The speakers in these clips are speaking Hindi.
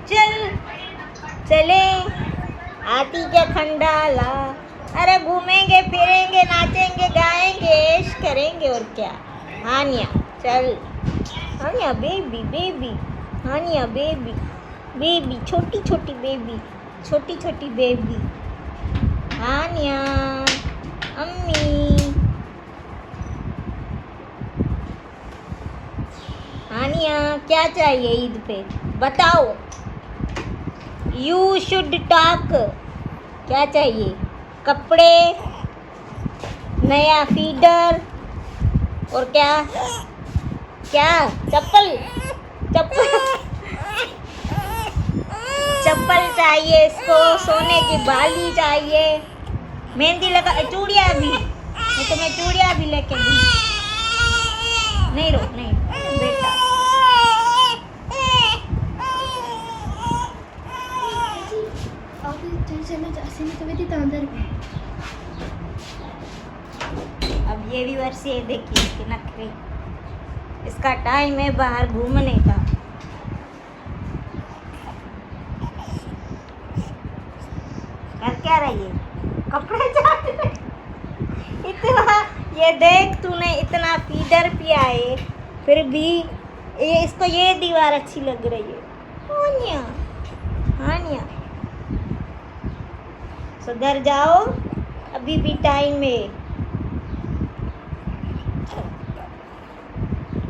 चल चले आती क्या खंडाला। अरे घूमेंगे फिरेंगे नाचेंगे गाएंगे ऐश करेंगे और क्या। हानिया चल हानिया बेबी बेबी हानिया बेबी बेबी छोटी छोटी बेबी हानिया अम्मी हानिया क्या चाहिए ईद पे बताओ। You should talk. क्या चाहिए कपड़े नया फीडर और क्या क्या चप्पल चप्पल चाहिए इसको सोने की बाली चाहिए मेहंदी लगा चूड़िया भी नहीं तो मैं चूड़िया भी लेके दूँ। नहीं रो नहीं बेटा अब ये व्यूअर से देखिए इसके नखरे। इसका टाइम है बाहर घूमने का। कर क्या रही है कपड़े इतना ये देख तूने इतना फीडर पिया है फिर भी ये इसको ये दीवार अच्छी लग रही है। हानिया हानिया सुधर जाओ अभी भी टाइम है।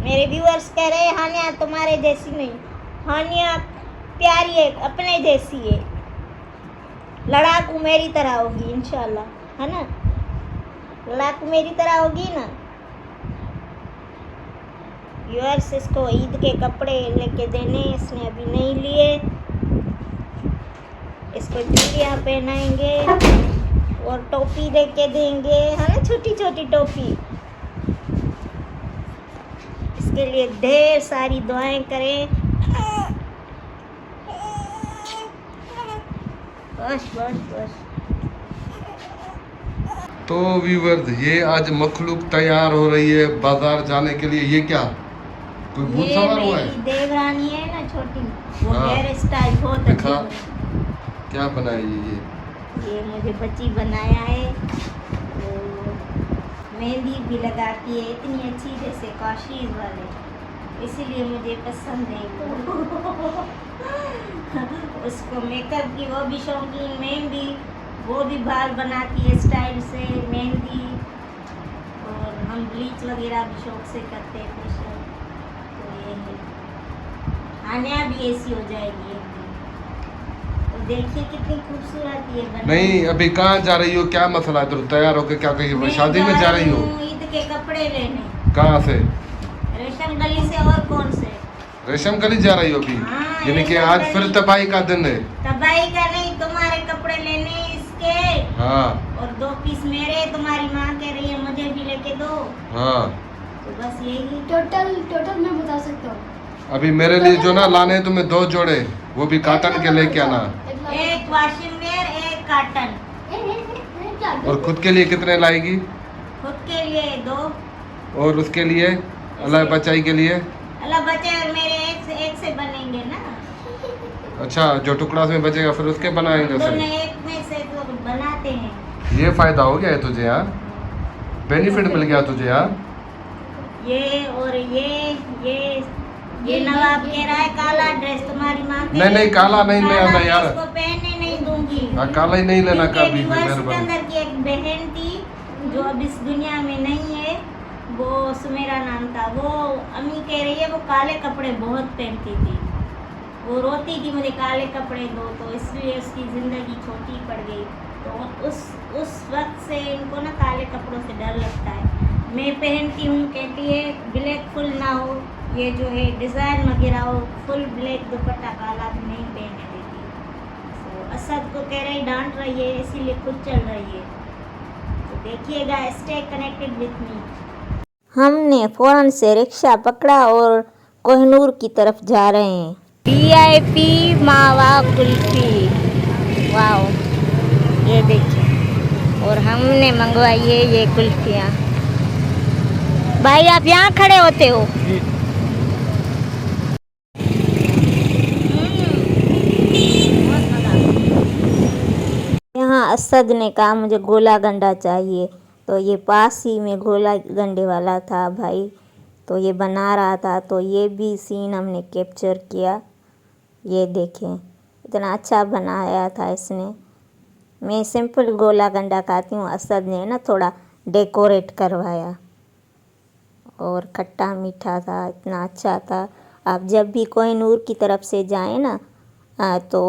मेरे व्यूअर्स कह रहे हैं हानिया तुम्हारे जैसी नहीं हानिया प्यारी है अपने जैसी है लड़ाकू मेरी तरह होगी इंशाल्लाह है ना लड़ाकू मेरी तरह होगी ना। व्यूअर्स इसको ईद के कपड़े लेके देने इसने अभी नहीं लिए। इसको चूड़ियाँ पहनाएंगे और टोपी लेके देंगे है ना छोटी छोटी टोपी। इसके लिए ढेर सारी दुआएं करें। बस बस बस। तो व्यूअर्स ये आज मखलूक तैयार हो रही है बाजार जाने के लिए। ये क्या कोई भूत सवार हुआ है? देवरानी है ना छोटी वो हाँ। हेयर स्टाइल बहुत दिखा अच्छी क्या बनाई ये मुझे बच्ची बनाया है। तो मेहंदी भी लगाती है इतनी अच्छी जैसे काशीज वाले इसीलिए मुझे पसंद है। उसको मेकअप की वो भी शौकीन मेहंदी वो भी बाल बनाती है स्टाइल से मेहंदी और हम ब्लीच वगैरह भी शौक से करते हैं फेशियल। तो ये है आनिया भी ऐसी हो जाएगी एक दिन। तो देखिए कितनी खूबसूरत ये बनी। नहीं अभी कहाँ जा रही हो क्या मसला है? तो तैयार होके क्या कहीं शादी में जा रही हो? ईद के कपड़े लेने। कहाँ से? रेशम गली से और कौन से? रेशम गली जा रही हो अभी? हाँ, यानी कि रेशम आज गली। फिर तबाही का दिन है। तबाही का नहीं तुम्हारे कपड़े लेने इसके हाँ और 2 पीस मेरे तुम्हारी माँ कह रही है मुझे भी लेके दो। हाँ तो बस यही टोटल मैं बता सकता हूँ। अभी मेरे लिए जो ना लाने हैं तुम्हें 2 जोड़े वो भी काटन के लेके आना। एक वाशिंग वेयर एक काटन। और खुद के लिए कितने लाएगी? खुद के लिए 2 और उसके लिए अल्लाह बचाई के लिए? अल्लाह बचे और मेरे एक से बनेंगे ना। अच्छा जो टुकड़ा में बचेगा फिर उसके बनाएंगे दोनों फिर। एक में से तो बनाते हैं। ये फायदा हो गया है तुझे यार बेनिफिट मिल गया तुझे यार। ये और ये नवाब कह रहा है काला ड्रेस तुम्हारी माँ कह नहीं रही नहीं काला नहीं काला लेना मैं यार। इसको पहनने नहीं दूंगी। हाँ काला ही नहीं लेना उनके कभी भी विवर्स के मेहरबानी। अंदर की एक बहन थी जो अब इस दुनिया में नहीं है वो सुमेरा नाम था। वो अम्मी कह रही है वो काले कपड़े बहुत पहनती थी। वो रोती थी मुझे काले कपड़े दो तो इसलिए उसकी ज़िंदगी छोटी पड़ गई। तो उस वक्त से इनको ना काले कपड़ों से डर लगता है। मैं पहनती हूँ कहती है ब्लैक फुल ना हो ये जो है डिज़ाइन वगैरह हो फुल ब्लैक दुपट्टा काला भी नहीं पहनने देती। तो असद को कह रही डांट रही है इसीलिए खुद चल रही है। तो देखिएगा स्टे कनेक्टेड विथ मी। हमने फ़ौरन से रिक्शा पकड़ा और कोहिनूर की तरफ जा रहे हैं। VIP मावा कुल्फी वाओ ये देखिए और हमने मंगवाई है ये कुल्फियाँ। भाई आप यहाँ खड़े होते हो असद ने कहा मुझे गोला गंडा चाहिए, तो ये पास ही में गोला गंडे वाला था भाई, तो ये बना रहा था, तो ये भी सीन हमने कैप्चर किया। ये देखें इतना अच्छा बनाया था इसने। मैं सिंपल गोला गंडा खाती हूँ, असद ने ना थोड़ा डेकोरेट करवाया और खट्टा मीठा था, इतना अच्छा था। आप जब भी कोहिनूर की तरफ से जाएं ना तो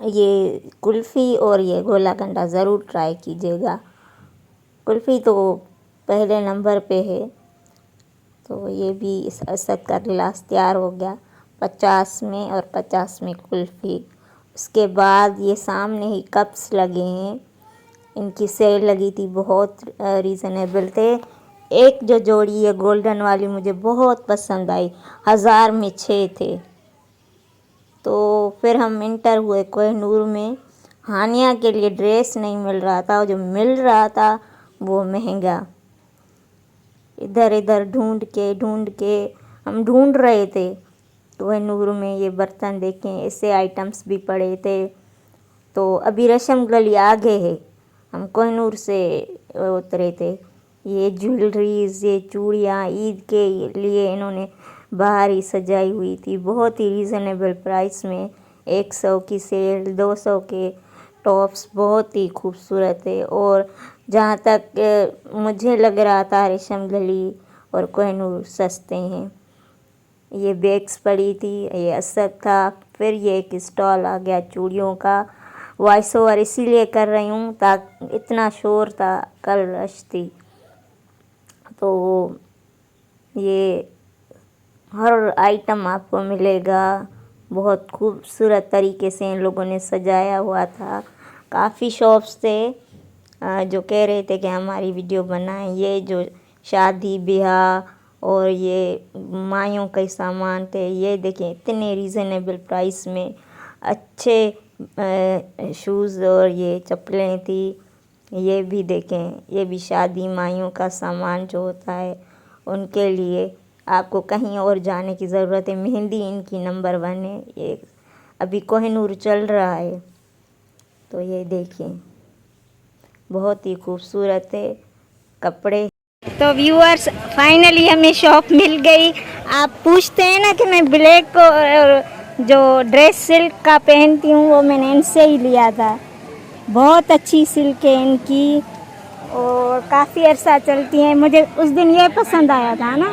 ये कुल्फ़ी और ये गोला गंडा ज़रूर ट्राई कीजिएगा। कुल्फ़ी तो पहले नंबर पे है। तो ये भी इस असद का गिलास तैयार हो गया 50 में, और 50 में कुल्फ़ी। उसके बाद ये सामने ही कप्स लगे हैं, इनकी सेल लगी थी, बहुत रीज़नेबल थे। एक जो जोड़ी है गोल्डन वाली मुझे बहुत पसंद आई, 1000 में 6 थे। तो फिर हम इंटर हुए कोहिनूर में। हानिया के लिए ड्रेस नहीं मिल रहा था, और जो मिल रहा था वो महंगा। इधर इधर ढूंढ के हम ढूंढ रहे थे कोहिनूर में। ये बर्तन देखें, ऐसे आइटम्स भी पड़े थे। तो अभी रेशम गली आगे है, हम कोहिनूर से उतरे थे। ये ज्वेलरीज, ये चूड़ियाँ ईद के लिए इन्होंने बाहर ही सजाई हुई थी, बहुत ही रीज़नेबल प्राइस में। 100 की सेल, 200 के टॉप्स, बहुत ही खूबसूरत है। और जहाँ तक मुझे लग रहा था रेशम गली और कोहिनूर सस्ते हैं। ये बैग्स पड़ी थी, ये असद था। फिर ये एक स्टॉल आ गया चूड़ियों का। वॉइस ओवर इसीलिए कर रही हूँ ताकि इतना शोर था, कल रश थी। तो ये हर आइटम आपको मिलेगा, बहुत खूबसूरत तरीके से इन लोगों ने सजाया हुआ था। काफ़ी शॉप्स थे जो कह रहे थे कि हमारी वीडियो बनाएं। ये जो शादी ब्याह और ये मायों के सामान थे, ये देखें इतने रीज़नेबल प्राइस में अच्छे शूज़ और ये चप्पलें थी। ये भी देखें, ये भी शादी मायों का सामान जो होता है उनके लिए। आपको कहीं और जाने की ज़रूरत है। मेहंदी इनकी नंबर 1 है। ये अभी कोहिनूर चल रहा है। तो ये देखिए बहुत ही खूबसूरत है कपड़े। तो व्यूअर्स फाइनली हमें शॉप मिल गई। आप पूछते हैं ना कि मैं ब्लैक जो ड्रेस सिल्क का पहनती हूँ वो मैंने इनसे ही लिया था। बहुत अच्छी सिल्क है इनकी और काफ़ी अरसा चलती है। मुझे उस दिन ये पसंद आया था ना,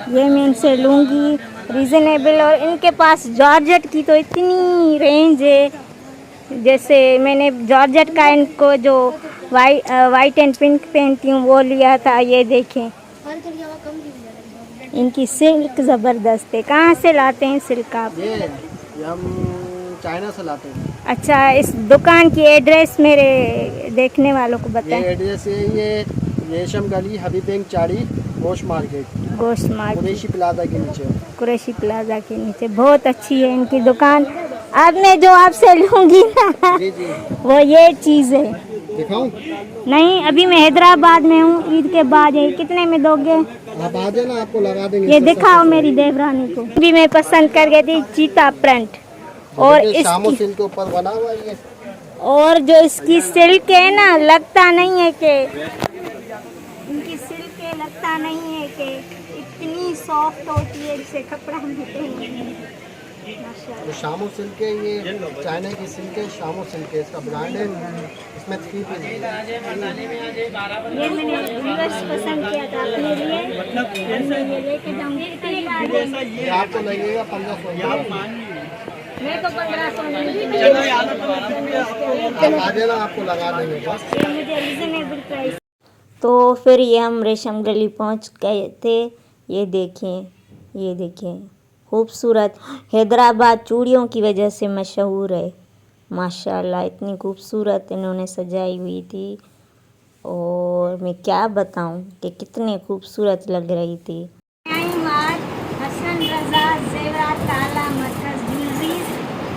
ये मैं इनसे लूँगी, रीज़नेबल। और इनके पास जॉर्जेट की तो इतनी रेंज है। जैसे मैंने जॉर्जेट का इनको जो वाइट एंड पिंक पहनती हूँ वो लिया था। ये देखें इनकी सिल्क ज़बरदस्त है। कहाँ से लाते हैं सिल्क आप? ये हम चाइना से लाते हैं। अच्छा, इस दुकान की एड्रेस मेरे देखने वालों को बताएं। ये एड्रेस है ये रेशम गली, हबीबगंज चाड़ी, गोश्त मार्केट, कुरैशी प्लाजा के नीचे। कुरैशी प्लाजा के नीचे। बहुत अच्छी है इनकी दुकान। अब मैं जो आपसे लूँगी ना जी जी वो ये चीज़ है। दिखाऊं? नहीं, अभी मैं हैदराबाद में हूँ, ईद के बाद है। कितने में दोगे? आप आ जाना, आपको लगा देंगे। ये दिखाओ मेरी देवरानी को। भी मैं पसंद कर गई थी चीता प्रिंट। और शामो इसकी सिल्क के ऊपर बना हुआ है ये। और जो इसकी सिल्क है ना, लगता नहीं है कि इनकी सिल्क है, लगता नहीं है कि इतनी सॉफ्ट होती है जिसे कपड़ा मिलते हैं। तो शामो सिल्क है, ये चाइना की सिल्क है, शामो सिल्क है इसका ब्रांड है। इसमें 3 पीस है। ये मैंने व्यूअर्स पसंद किया था अपने लिए, मैं ये लेके जाऊंगी। कितने का है? ये आपको लगेगा 1500। मैं तो 1500 नहीं, आप आ जाना, आपको लगा देंगे बस। ये मुझे रीजनेबल प्राइस। तो फिर ये हम रेशम गली पहुंच गए थे। ये देखें खूबसूरत। हैदराबाद चूड़ियों की वजह से मशहूर है। माशाल्लाह इतनी खूबसूरत इन्होंने सजाई हुई थी और मैं क्या बताऊं कि कितने खूबसूरत लग रही थी। हसन रजा ज़ेवरात ताला मरकज़ ज्वेलरीज,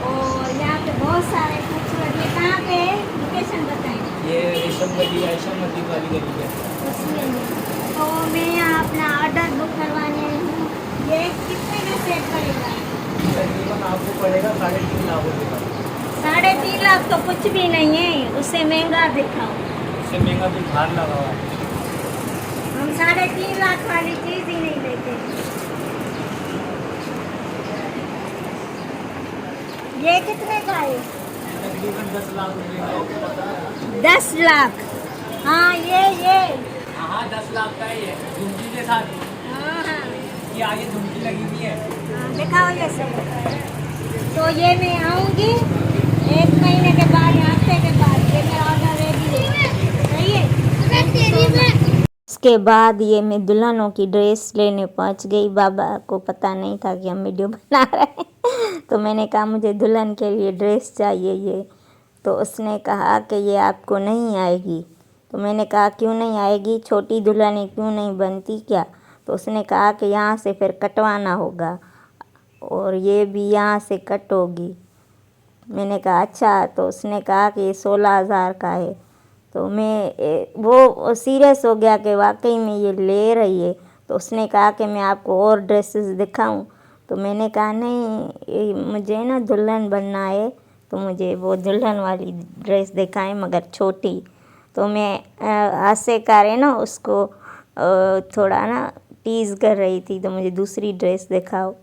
और यहाँ पे बहुत सारे खूबसूरत। ये कहाँ पे है? लोकेशन बताएं। ये रेशम गली आयशा मस्जिद वाली गली है। तो मैं यहाँ अपना ऑर्डर बुक करवाने आई हूँ। ये कितने में सेट पड़ेगा? तकरीबन आपको पड़ेगा 3.5 लाख रुपये का। 3.5 लाख तो कुछ भी नहीं है, उससे महंगा दिखाओ। इससे महंगा तो झाड़ लगा हुआ है। हम 3.5 लाख वाली चीज ही नहीं लेते। ये कितने का है? तकरीबन 10 लाख रुपए का। 10 लाख। हाँ ये हाँ 10 लाख का है ये, झुमकी के साथ। हाँ ये आगे झुमकी लगी हुई है। हाँ, दिखाओ ये सब। तो ये मैं आऊँगी 1 महीने के बाद या हफ्ते के बाद, ये मेरा ऑर्डर रेडी है। सही है। उसके बाद ये मैं दुल्हनों की ड्रेस लेने पहुंच गई। बाबा को पता नहीं था कि हम वीडियो बना रहे हैं तो मैंने कहा मुझे दुल्हन के लिए ड्रेस चाहिए ये। तो उसने कहा कि ये आपको नहीं आएगी। तो मैंने कहा क्यों नहीं आएगी, छोटी दुल्हन क्यों नहीं बनती क्या? तो उसने कहा कि यहाँ से फिर कटवाना होगा और ये भी यहाँ से कट होगी। मैंने कहा अच्छा। तो उसने कहा कि ये 16,000 का है। तो मैं वो सीरियस हो गया कि वाकई में ये ले रही है। तो उसने कहा कि मैं आपको और ड्रेसेस दिखाऊं। तो मैंने कहा नहीं, मुझे ना दुल्हन बनना है, तो मुझे वो दुल्हन वाली ड्रेस दिखाएं मगर छोटी। तो मैं हास्य करे ना उसको थोड़ा ना टीज़ कर रही थी, तो मुझे दूसरी ड्रेस दिखाओ।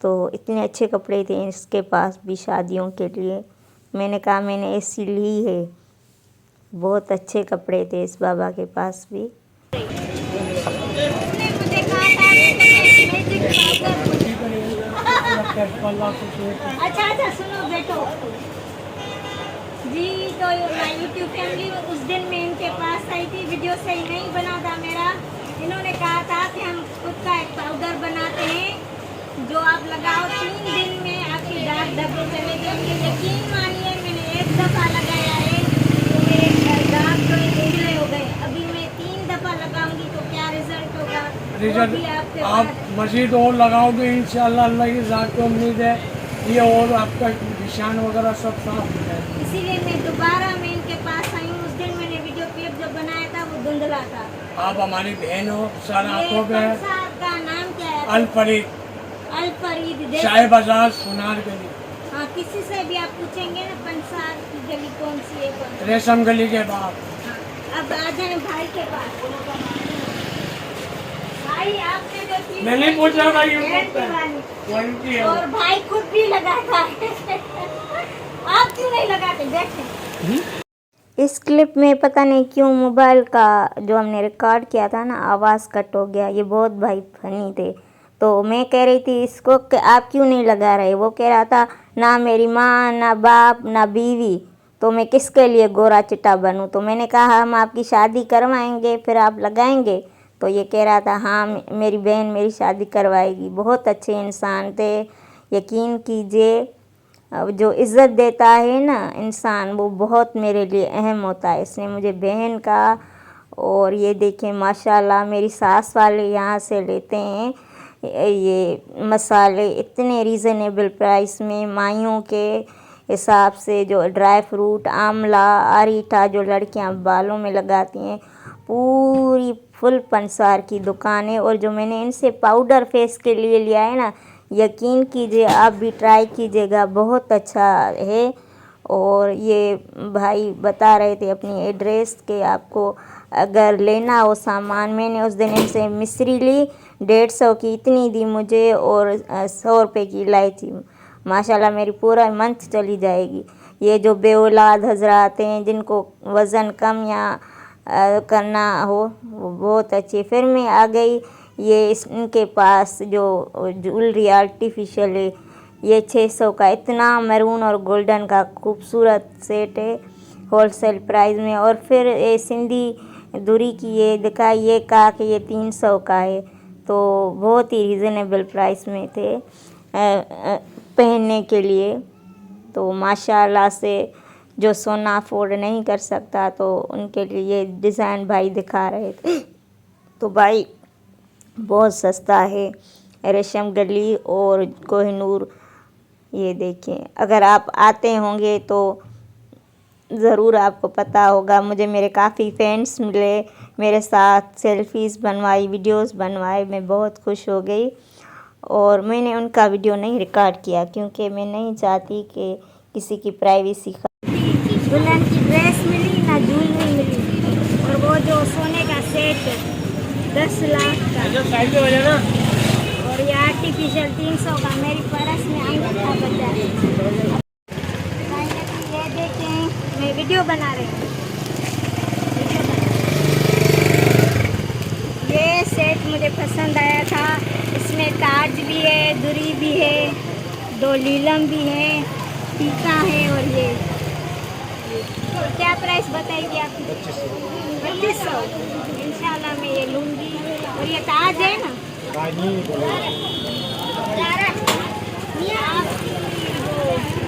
तो इतने अच्छे कपड़े थे इसके पास भी शादियों के लिए। मैंने कहा मैंने ऐसी ली है। बहुत अच्छे कपड़े थे इस बाबा के पास भी। अच्छा सुनो बेटो जी। तो यूट्यूब फैमिली उस दिन मैं इनके पास आई थी, वीडियो सही नहीं बना था मेरा। इन्होंने कहा था कि हम खुद का एक पाउडर बनाते हैं जो आप लगाओ 3 दिन में आपकी दाग धब्बे चले जाएंगे। यकीन मानिए मैंने 1 दफ़ा लगाया है तो मेरे दाग तो धुंधले हो गए। अभी मैं 3 दफ़ा लगाऊंगी तो क्या रिजल्ट होगा वो भी आपके आप मजीद और लगाओगे इंशाल्लाह, अल्लाह की ज़ात को उम्मीद है ये और आपका निशान वगैरह सब साफ हो जाएगा। इसीलिए मैं दोबारा मैं इनके पास आई हूँ। उस दिन मैंने वीडियो क्लिप जो बनाया था वो धुंधला था। आप हमारी बहन हो, सारा ये आंखों पे है। पंसार का नाम क्या है? अलफरीद, अलफरीद शाह बाजार, सुनार गली। हाँ, किसी से भी आप पूछेंगे ना पंसार की गली कौन सी है, कौन सी? रेशम गली के बाद। हाँ, अब आ जाए भाई के पास। भाई आपने जो चीज़ मैं नहीं पूछ रहा भाई बहन की वाली। वही है। और भाई खुद भी लगाता है आप क्यों नहीं लगाते? बैठे। इस क्लिप में पता नहीं क्यों मोबाइल का जो हमने रिकॉर्ड किया था ना आवाज़ कट हो गया। ये बहुत भाई फनी थे। तो मैं कह रही थी इसको कि आप क्यों नहीं लगा रहे। वो कह रहा था ना मेरी माँ, ना बाप, ना बीवी, तो मैं किसके लिए गोरा चिट्टा बनूं। तो मैंने कहा हम आपकी शादी करवाएंगे फिर आप लगाएंगे। तो ये कह रहा था हाँ मेरी बहन मेरी शादी करवाएगी। बहुत अच्छे इंसान थे। यकीन कीजिए जो इज़्ज़त देता है ना इंसान वो बहुत मेरे लिए अहम होता है। इसने मुझे बहन का। और ये देखें माशाल्लाह मेरी सास वाले यहाँ से लेते हैं ये मसाले इतने रीज़नेबल प्राइस में, माइयों के हिसाब से। जो ड्राई फ्रूट, आंवला, आरीठा जो लड़कियाँ बालों में लगाती हैं, पूरी फुल पंसार की दुकान है। और जो मैंने इनसे पाउडर फेस के लिए लिया है ना, यकीन कीजिए आप भी ट्राई कीजिएगा, बहुत अच्छा है। और ये भाई बता रहे थे अपनी एड्रेस के आपको अगर लेना हो सामान। मैंने उस दिन इनसे मिश्री ली 150 की, इतनी दी मुझे और 100 रुपये की इलायची। माशाल्लाह मेरी पूरा मंथ चली जाएगी। ये जो बेऔलाद हजरात हैं जिनको वज़न कम या करना हो वो बहुत अच्छी। फिर मैं आ गई ये इनके पास जो ज्वेलरी आर्टिफिशियल है, ये 600 का इतना मैरून और गोल्डन का खूबसूरत सेट है होलसेल प्राइस में। और फिर ये सिंधी दूरी की ये दिखा, ये कहा कि ये 300 का है। तो बहुत ही रीज़नेबल प्राइस में थे पहनने के लिए। तो माशाल्लाह से जो सोना अफोर्ड नहीं कर सकता तो उनके लिए ये डिज़ाइन भाई दिखा रहे थे। तो भाई बहुत सस्ता है। रेशम गली और कोहिनूर, ये देखें अगर आप आते होंगे तो ज़रूर आपको पता होगा। मुझे मेरे काफ़ी फ्रेंड्स मिले, मेरे साथ सेल्फीज़ बनवाई, वीडियोस बनवाए, मैं बहुत खुश हो गई। और मैंने उनका वीडियो नहीं रिकॉर्ड किया क्योंकि मैं नहीं चाहती कि किसी की प्राइवेसी का। दुल्हन की ड्रेस मिली ना ज्वेलरी मिली, और वो जो सोने का सेट 10 लाख का, साइड पे हो जाना। और ये आर्टिफिशियल 300 का मेरी पर्स में अंगूठा बचा है। ये देखें, मैं वीडियो बना रही हूँ। ये सेट मुझे पसंद आया था, इसमें ताज भी है, दूरी भी है, 2 लीलम भी है, टीका है, और ये तो क्या प्राइस बताइए आप? 2500। इंशाल्लाह मैं ये लूँगी। और ये ताज है ना,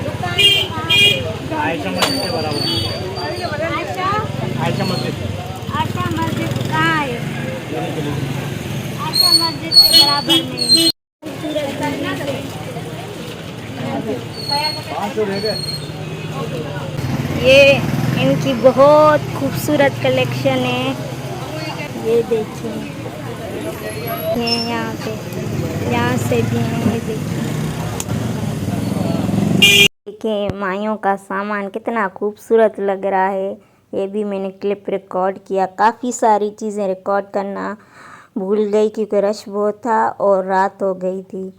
दुकान आयशा मस्जिद के बराबर। आयशा मस्जिद। आशा मस्जिद कहाँ है? आशा मस्जिद के बराबर में। ये इनकी बहुत खूबसूरत कलेक्शन है, ये देखिए। ये यहाँ से भी है, ये देखिए माइयों का सामान कितना खूबसूरत लग रहा है। ये भी मैंने क्लिप रिकॉर्ड किया, काफ़ी सारी चीज़ें रिकॉर्ड करना भूल गई क्योंकि रश बहुत था और रात हो गई थी।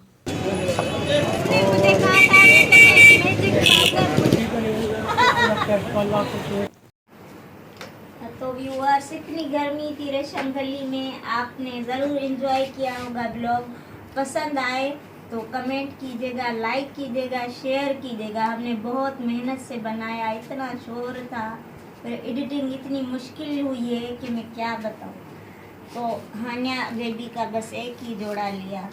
तो व्यूअर्स, इतनी गर्मी थी रेशम गली में, आपने ज़रूर एंजॉय किया होगा। ब्लॉग पसंद आए तो कमेंट कीजिएगा, लाइक कीजिएगा, शेयर कीजिएगा। हमने बहुत मेहनत से बनाया, इतना शोर था, फिर एडिटिंग इतनी मुश्किल हुई है कि मैं क्या बताऊँ। तो हानिया बेबी का बस एक ही जोड़ा लिया।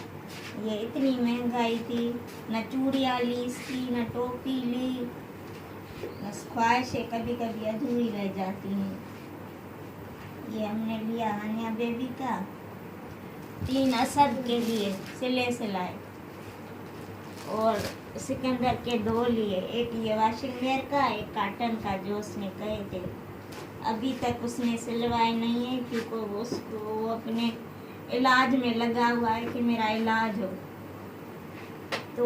ये इतनी महंगाई थी, न चूड़ियाँ ली इसकी, न टोपी ली, बस ख्वाहिशें कभी कभी अधूरी रह जाती हैं। ये हमने लिया हानिया बेबी का, 3 असद के लिए सिले सिलाए, और सिकंदर के 2 लिए, एक ये वाशिंग वेयर का, एक काटन का, जो उसने कहे थे। अभी तक उसने सिलवाए नहीं है क्योंकि वो अपने इलाज में लगा हुआ है कि मेरा इलाज हो, तो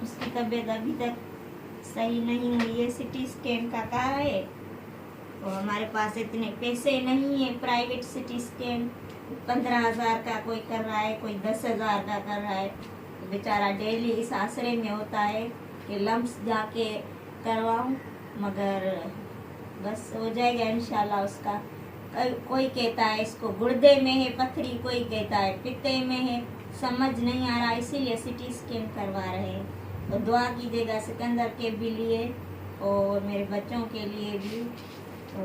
उसकी तबीयत अभी तक सही नहीं हुई है। सिटी स्कैन का कहा है, और हमारे पास इतने पैसे नहीं है। प्राइवेट सिटी स्कैन 15,000 का कोई कर रहा है, कोई 10,000 का कर रहा है। तो बेचारा डेली इस आसरे में होता है कि लम्स जाके करवाऊं, मगर बस हो जाएगा इंशाल्लाह उसका। कोई कहता है इसको गुर्दे में है पथरी, कोई कहता है पित्ते में है, समझ नहीं आ रहा, इसीलिए सिटी स्कैन करवा रहे हैं। तो दुआ कीजिएगा सिकंदर के भी लिए और मेरे बच्चों के लिए भी। तो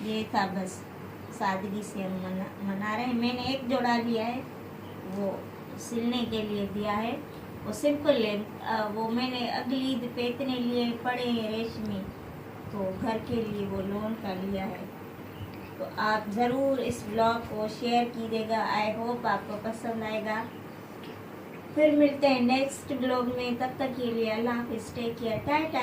ये था, बस सादगी से हम मना रहे हैं। मैंने एक जोड़ा लिया है, वो सिलने के लिए दिया है, वो सिंपल है। वो मैंने अगली ईद पे इतने लिए पड़े हैं रेशमी, तो घर के लिए वो लोन का लिया है। तो आप ज़रूर इस ब्लॉग को शेयर कीजिएगा। आई होप आपको पसंद आएगा। फिर मिलते हैं नेक्स्ट ब्लॉग में, तब तक के लिए अल्लाह हाफिज़, टेक केयर, टाटा।